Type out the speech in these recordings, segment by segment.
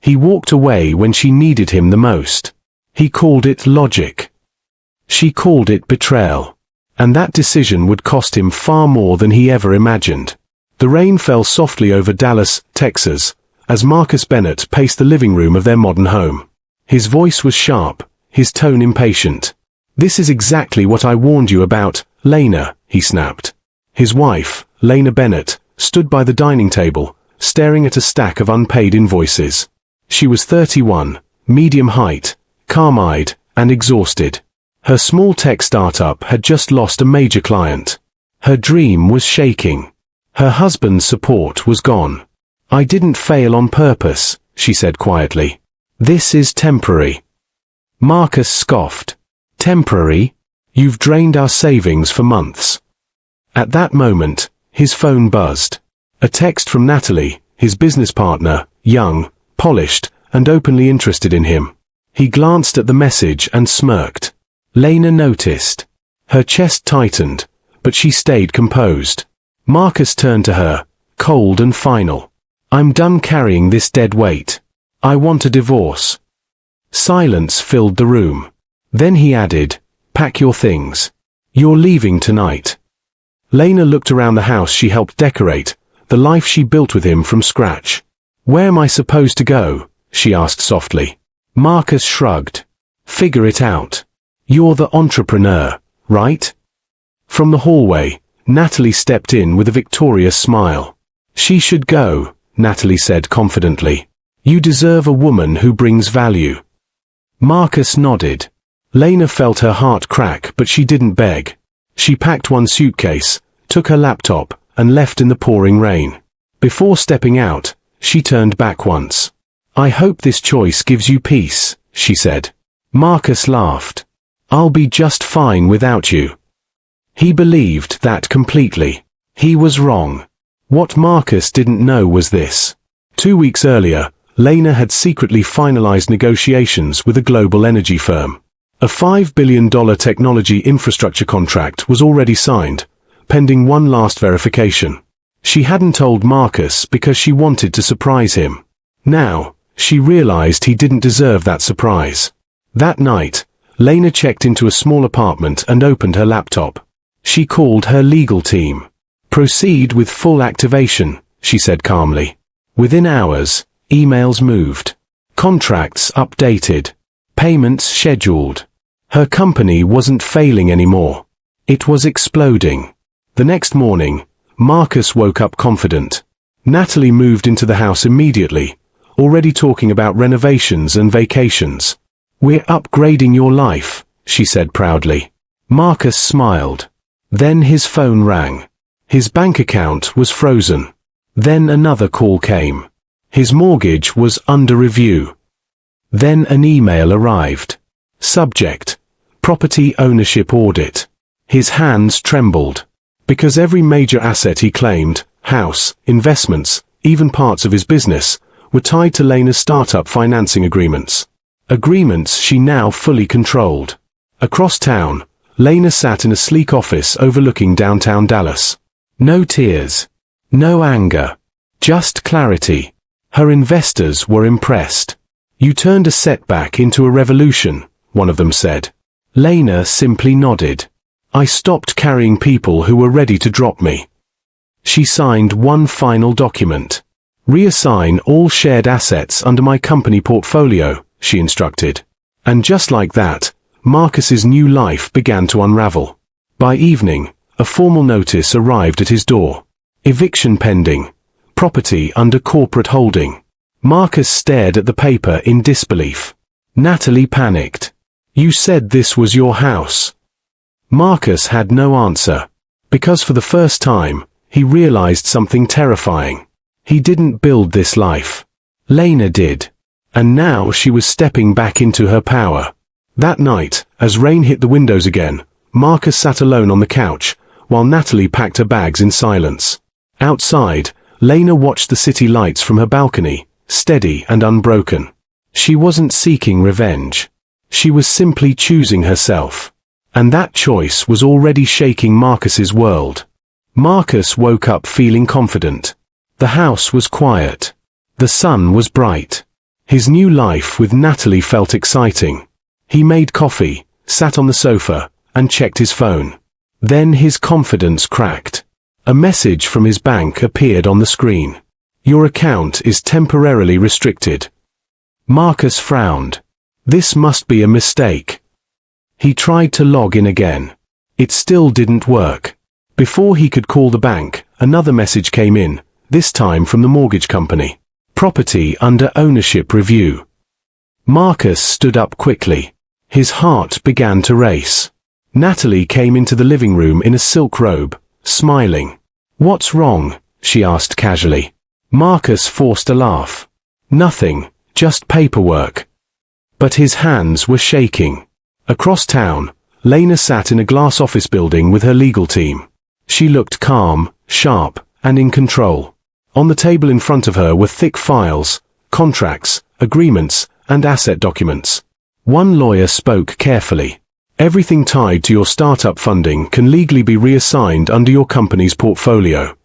He walked away when she needed him the most. He called it logic. She called it betrayal. And that decision would cost him far more than he ever imagined. The rain fell softly over Dallas, Texas, as Marcus Bennett paced the living room of their modern home. His voice was sharp, his tone impatient. "This is exactly what I warned you about, Lena," he snapped. His wife, Lena Bennett, stood by the dining table, staring at a stack of unpaid invoices. She was 31, medium height, calm-eyed, and exhausted. Her small tech startup had just lost a major client. Her dream was shaking. Her husband's support was gone. "I didn't fail on purpose," she said quietly. "This is temporary." Marcus scoffed. "Temporary? You've drained our savings for months." At that moment, his phone buzzed. A text from Natalie, his business partner, young, polished, and openly interested in him. He glanced at the message and smirked. Lena noticed. Her chest tightened, but she stayed composed. Marcus turned to her, cold and final. "I'm done carrying this dead weight. I want a divorce." Silence filled the room. Then he added, "Pack your things. You're leaving tonight." Lena looked around the house she helped decorate, the life she built with him from scratch. "Where am I supposed to go?" she asked softly. Marcus shrugged. "Figure it out. You're the entrepreneur, right?" From the hallway, Natalie stepped in with a victorious smile. "She should go," Natalie said confidently. "You deserve a woman who brings value." Marcus nodded. Lena felt her heart crack, but she didn't beg. She packed one suitcase, took her laptop, and left in the pouring rain. Before stepping out, she turned back once. "I hope this choice gives you peace," she said. Marcus laughed. "I'll be just fine without you." He believed that completely. He was wrong. What Marcus didn't know was this. 2 weeks earlier, Lena had secretly finalized negotiations with a global energy firm. A $5 billion technology infrastructure contract was already signed, pending one last verification. She hadn't told Marcus because she wanted to surprise him. Now, she realized he didn't deserve that surprise. That night, Lena checked into a small apartment and opened her laptop. She called her legal team. "Proceed with full activation," she said calmly. Within hours, emails moved. Contracts updated. Payments scheduled. Her company wasn't failing anymore. It was exploding. The next morning, Marcus woke up confident. Natalie moved into the house immediately, already talking about renovations and vacations. "We're upgrading your life," she said proudly. Marcus smiled. Then his phone rang. His bank account was frozen. Then another call came. His mortgage was under review. Then an email arrived. Subject: Property Ownership Audit. His hands trembled. Because every major asset he claimed, house, investments, even parts of his business, were tied to Lena's startup financing agreements. Agreements she now fully controlled. Across town, Lena sat in a sleek office overlooking downtown Dallas. No tears. No anger. Just clarity. Her investors were impressed. "You turned a setback into a revolution," one of them said. Lena simply nodded. "I stopped carrying people who were ready to drop me." She signed one final document. "Reassign all shared assets under my company portfolio," she instructed. And just like that, Marcus's new life began to unravel. By evening, a formal notice arrived at his door. Eviction pending. Property under corporate holding. Marcus stared at the paper in disbelief. Natalie panicked. "You said this was your house." Marcus had no answer. Because for the first time, he realized something terrifying. He didn't build this life. Lena did. And now she was stepping back into her power. That night, as rain hit the windows again, Marcus sat alone on the couch, while Natalie packed her bags in silence. Outside, Lena watched the city lights from her balcony, steady and unbroken. She wasn't seeking revenge. She was simply choosing herself. And that choice was already shaking Marcus's world. Marcus woke up feeling confident. The house was quiet. The sun was bright. His new life with Natalie felt exciting. He made coffee, sat on the sofa, and checked his phone. Then his confidence cracked. A message from his bank appeared on the screen. Your account is temporarily restricted. Marcus frowned. This must be a mistake. He tried to log in again. It still didn't work. Before he could call the bank, another message came in, this time from the mortgage company. Property under ownership review. Marcus stood up quickly. His heart began to race. Natalie came into the living room in a silk robe, smiling. What's wrong? She asked casually. Marcus forced a laugh. Nothing, just paperwork. But his hands were shaking. Across town, Lena sat in a glass office building with her legal team. She looked calm, sharp, and in control. On the table in front of her were thick files, contracts, agreements, and asset documents. One lawyer spoke carefully. Everything tied to your startup funding can legally be reassigned under your company's portfolio.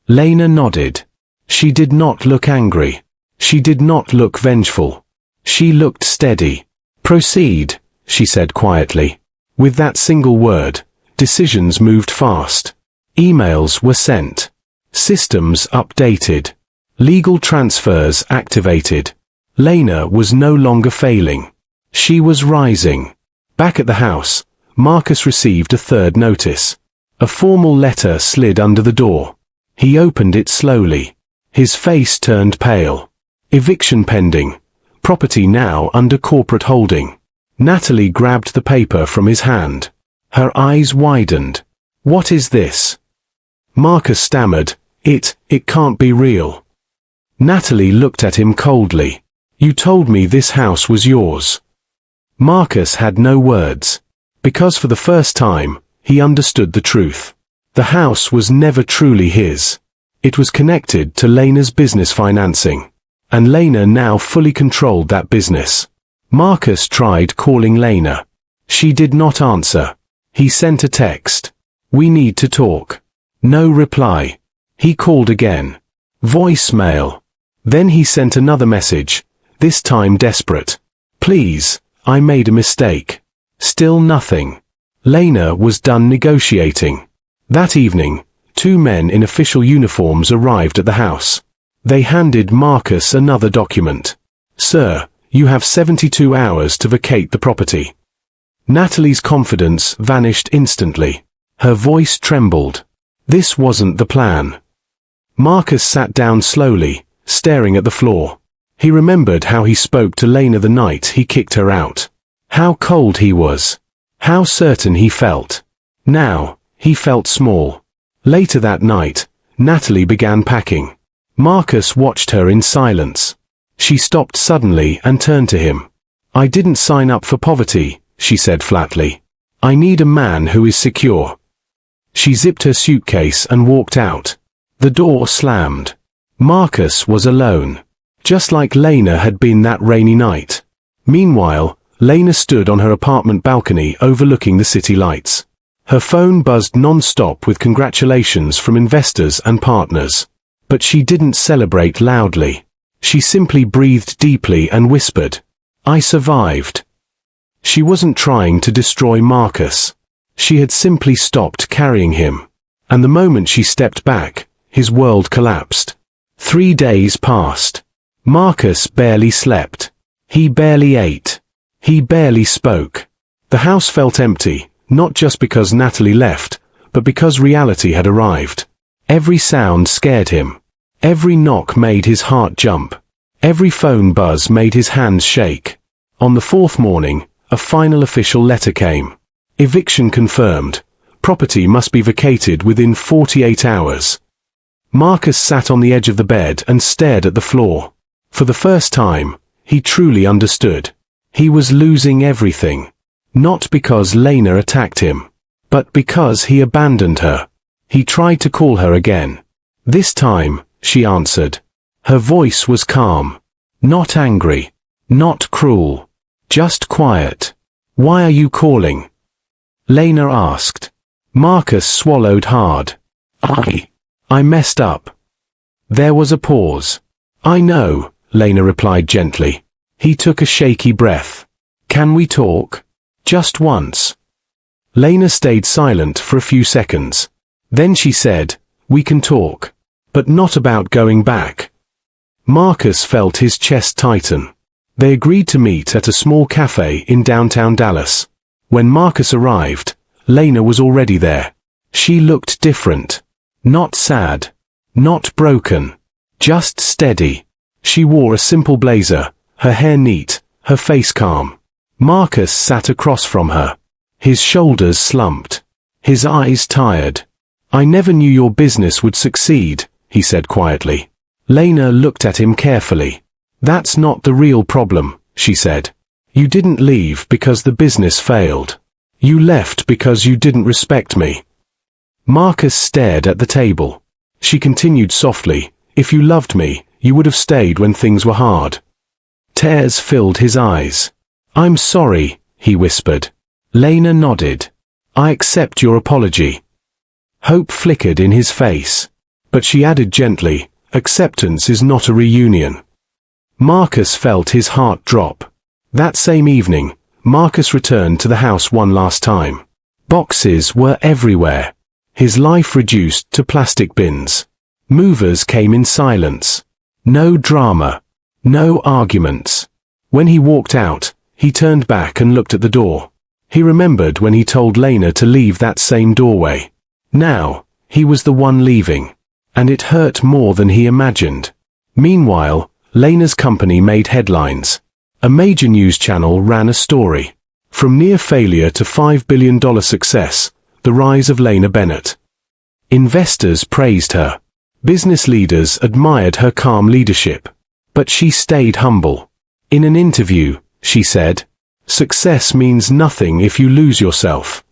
Lena nodded. She did not look angry. She did not look vengeful. She looked steady. Proceed, she said quietly. With that single word, decisions moved fast. Emails were sent. Systems updated. Legal transfers activated. Lena was no longer failing. She was rising. Back at the house, Marcus received a third notice. A formal letter slid under the door. He opened it slowly. His face turned pale. Eviction pending. Property now under corporate holding. Natalie grabbed the paper from his hand. Her eyes widened. What is this? Marcus stammered, It can't be real. Natalie looked at him coldly. You told me this house was yours. Marcus had no words. Because for the first time, he understood the truth. The house was never truly his. It was connected to Lena's business financing. And Lena now fully controlled that business. Marcus tried calling Lena. She did not answer. He sent a text. We need to talk. No reply. He called again. Voicemail. Then he sent another message, this time desperate. Please, I made a mistake. Still nothing. Lena was done negotiating. That evening, two men in official uniforms arrived at the house. They handed Marcus another document. Sir, you have 72 hours to vacate the property. Natalie's confidence vanished instantly. Her voice trembled. This wasn't the plan. Marcus sat down slowly, staring at the floor. He remembered how he spoke to Lena the night he kicked her out. How cold he was. How certain he felt. Now, he felt small. Later that night, Natalie began packing. Marcus watched her in silence. She stopped suddenly and turned to him. I didn't sign up for poverty, she said flatly. I need a man who is secure. She zipped her suitcase and walked out. The door slammed. Marcus was alone. Just like Lena had been that rainy night. Meanwhile, Lena stood on her apartment balcony overlooking the city lights. Her phone buzzed non-stop with congratulations from investors and partners. But she didn't celebrate loudly. She simply breathed deeply and whispered, I survived. She wasn't trying to destroy Marcus. She had simply stopped carrying him. And the moment she stepped back, his world collapsed. 3 days passed. Marcus barely slept. He barely ate. He barely spoke. The house felt empty, not just because Natalie left, but because reality had arrived. Every sound scared him. Every knock made his heart jump. Every phone buzz made his hands shake. On the fourth morning, a final official letter came. Eviction confirmed. Property must be vacated within 48 hours. Marcus sat on the edge of the bed and stared at the floor. For the first time, he truly understood. He was losing everything. Not because Lena attacked him, but because he abandoned her. He tried to call her again. This time, she answered. Her voice was calm. Not angry. Not cruel. Just quiet. Why are you calling? Lena asked. Marcus swallowed hard. I messed up. There was a pause. I know, Lena replied gently. He took a shaky breath. Can we talk? Just once. Lena stayed silent for a few seconds. Then she said, we can talk. But not about going back. Marcus felt his chest tighten. They agreed to meet at a small cafe in downtown Dallas. When Marcus arrived, Lena was already there. She looked different. Not sad. Not broken. Just steady. She wore a simple blazer, her hair neat, her face calm. Marcus sat across from her. His shoulders slumped. His eyes tired. I never knew your business would succeed, he said quietly. Lena looked at him carefully. That's not the real problem, she said. You didn't leave because the business failed. You left because you didn't respect me. Marcus stared at the table. She continued softly, if you loved me, you would have stayed when things were hard. Tears filled his eyes. I'm sorry, he whispered. Lena nodded. I accept your apology. Hope flickered in his face. But she added gently, acceptance is not a reunion. Marcus felt his heart drop. That same evening, Marcus returned to the house one last time. Boxes were everywhere. His life reduced to plastic bins. Movers came in silence. No drama. No arguments. When he walked out, he turned back and looked at the door. He remembered when he told Lena to leave that same doorway. Now, he was the one leaving. And it hurt more than he imagined. Meanwhile, Lena's company made headlines. A major news channel ran a story. From near failure to $5 billion success, the rise of Lena Bennett. Investors praised her. Business leaders admired her calm leadership. But she stayed humble. In an interview, she said, success means nothing if you lose yourself.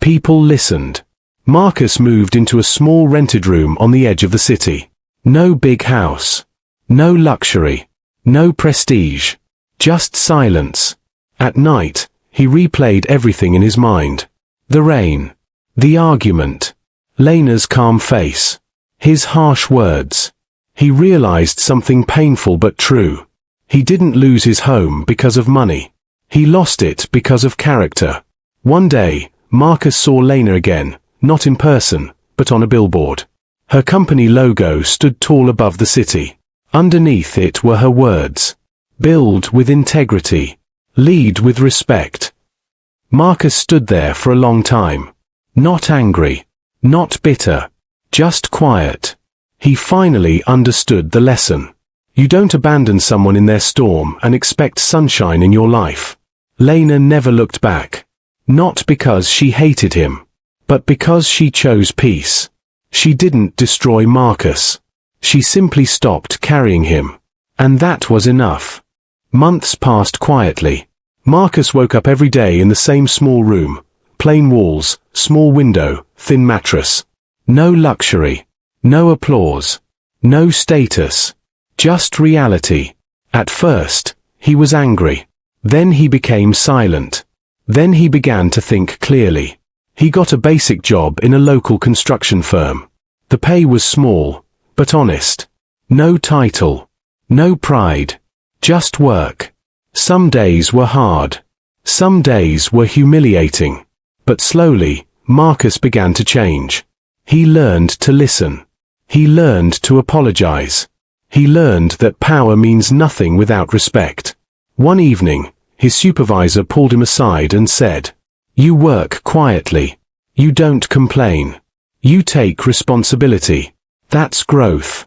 People listened. Marcus moved into a small rented room on the edge of the city. No big house. No luxury. No prestige. Just silence. At night, he replayed everything in his mind. The rain. The argument. Lena's calm face. His harsh words. He realized something painful but true. He didn't lose his home because of money. He lost it because of character. One day, Marcus saw Lena again, not in person, but on a billboard. Her company logo stood tall above the city. Underneath it were her words. Build with integrity. Lead with respect. Marcus stood there for a long time. Not angry. Not bitter. Just quiet. He finally understood the lesson. You don't abandon someone in their storm and expect sunshine in your life. Lena never looked back. Not because she hated him, but because she chose peace. She didn't destroy Marcus. She simply stopped carrying him. And that was enough. Months passed quietly. Marcus woke up every day in the same small room. Plain walls, small window, thin mattress. No luxury. No applause. No status. Just reality. At first, he was angry. Then he became silent. Then he began to think clearly. He got a basic job in a local construction firm. The pay was small, but honest. No title. No pride. Just work. Some days were hard. Some days were humiliating. But slowly, Marcus began to change. He learned to listen. He learned to apologize. He learned that power means nothing without respect. One evening, his supervisor pulled him aside and said, "You work quietly. You don't complain. You take responsibility. That's growth."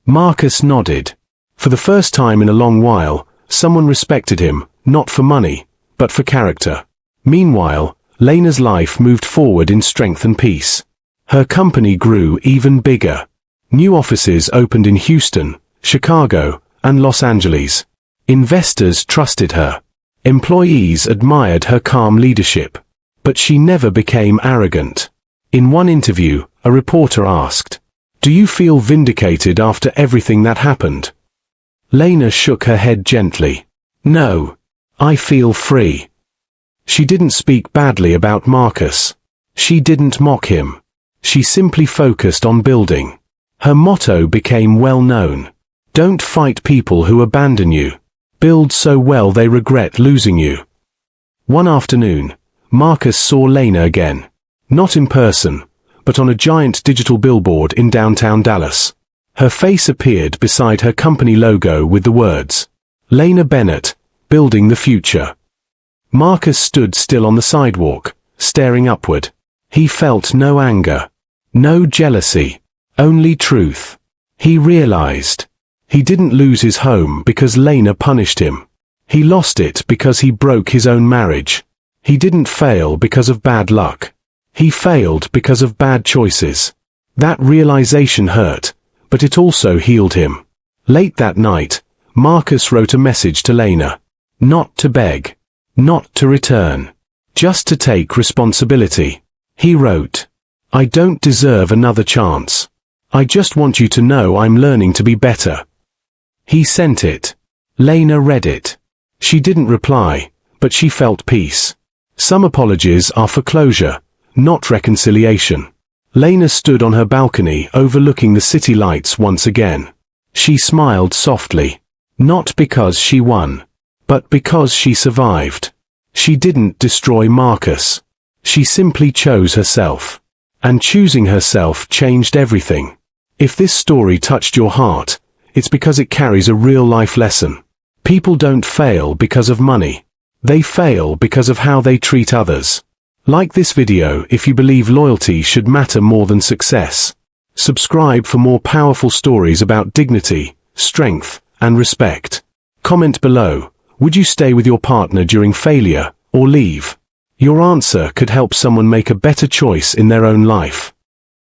Marcus nodded. For the first time in a long while, someone respected him, not for money, but for character. Meanwhile, Lena's life moved forward in strength and peace. Her company grew even bigger. New offices opened in Houston, Chicago, and Los Angeles. Investors trusted her. Employees admired her calm leadership. But she never became arrogant. In one interview, a reporter asked, "Do you feel vindicated after everything that happened?" Lena shook her head gently. "No. I feel free." She didn't speak badly about Marcus. She didn't mock him. She simply focused on building. Her motto became well known. Don't fight people who abandon you. Build so well they regret losing you. One afternoon, Marcus saw Lena again. Not in person, but on a giant digital billboard in downtown Dallas. Her face appeared beside her company logo with the words, Lena Bennett, building the future. Marcus stood still on the sidewalk, staring upward. He felt no anger, no jealousy, only truth. He realized he didn't lose his home because Lena punished him. He lost it because he broke his own marriage. He didn't fail because of bad luck. He failed because of bad choices. That realization hurt, but it also healed him. Late that night, Marcus wrote a message to Lena. Not to beg. Not to return. Just to take responsibility. He wrote, I don't deserve another chance. I just want you to know I'm learning to be better. He sent it. Lena read it. She didn't reply, but she felt peace. Some apologies are for closure, not reconciliation. Lena stood on her balcony overlooking the city lights once again. She smiled softly. Not because she won, but because she survived. She didn't destroy Marcus. She simply chose herself. And choosing herself changed everything. If this story touched your heart, it's because it carries a real-life lesson. People don't fail because of money. They fail because of how they treat others. Like this video if you believe loyalty should matter more than success. Subscribe for more powerful stories about dignity, strength, and respect. Comment below, would you stay with your partner during failure, or leave? Your answer could help someone make a better choice in their own life.